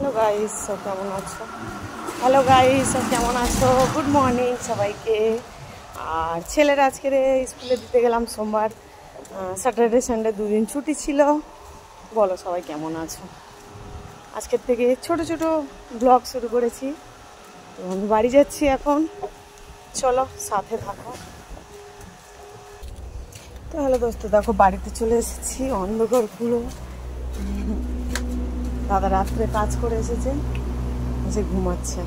Hello guys, সব কেমন আছো? হ্যালো গাইস, সব কেমন আছো? গুড মর্নিং সবাইকে। আর ছেলের আজকে স্কুলে দিতে গেলাম সোমবার, স্যাটারডে সানডে দুদিন ছুটি ছিল। বলো সবাই কেমন আছো? আজকের থেকে ছোট ছোট ব্লগ শুরু করেছি। তো আমি বাড়ি যাচ্ছি এখন, চলো সাথে থাকো। তো হ্যালো দোস্ত, দেখো বাড়িতে চলে এসেছি, অন্ধকার পুরো। দাদা রাত্রে কাজ করে এসেছে, এসে ঘুমাচ্ছে।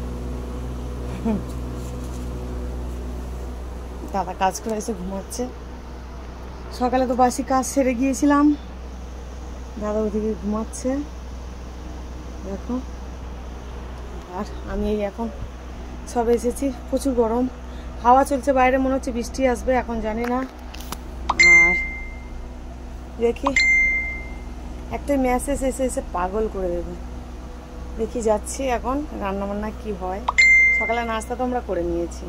দাদা কাজ করে এসে ঘুমাচ্ছে। সকালে তো বাসি কাজ সেরে গিয়েছিলাম, দাদা ওদিকে ঘুমাচ্ছে দেখো। আর আমি এই এখন সব এসেছি, প্রচুর গরম, হাওয়া চলছে বাইরে, মনে হচ্ছে বৃষ্টি আসবে, এখন জানি না। আর দেখি, একটা মেসেজ এসে এসে পাগল করে দেবে। দেখি যাচ্ছি এখন, রান্নাবান্না কি হয়। সকালে নাস্তা তো আমরা করে নিয়েছি।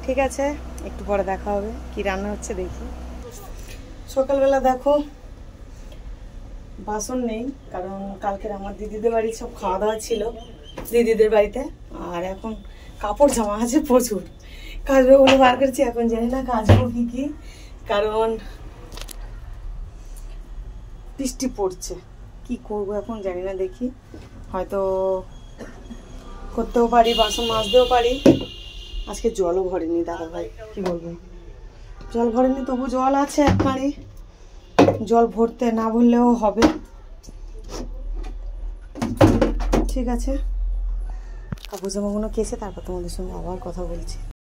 ঠিক আছে, একটু পরে দেখা হবে, কি রান্না হচ্ছে দেখি। সকালবেলা দেখো, বাসন নেই, কারণ কালকের আমার দিদিদের বাড়ি সব খাওয়া দাওয়া ছিল দিদিদের বাড়িতে। আর এখন কাপড় জামা আছে প্রচুর, কাচবো বলে বার করেছি, এখন জানি না কাচবো কি কি, কারণ বৃষ্টি পড়ছে। কি করবো এখন জানি না, দেখি হয়তো করতেও পারি, বাসন মাজতেও পারি। আজকে জলও ভরেনি দাদা ভাই, কি বলবো, জল ভরেনি, তবু জল আছে এক পানি, জল ভরতে না ভরলেও হবে। ঠিক আছে, কাপড় জামাগুলো কেচে তারপর তোমাদের সঙ্গে আবার কথা বলছি।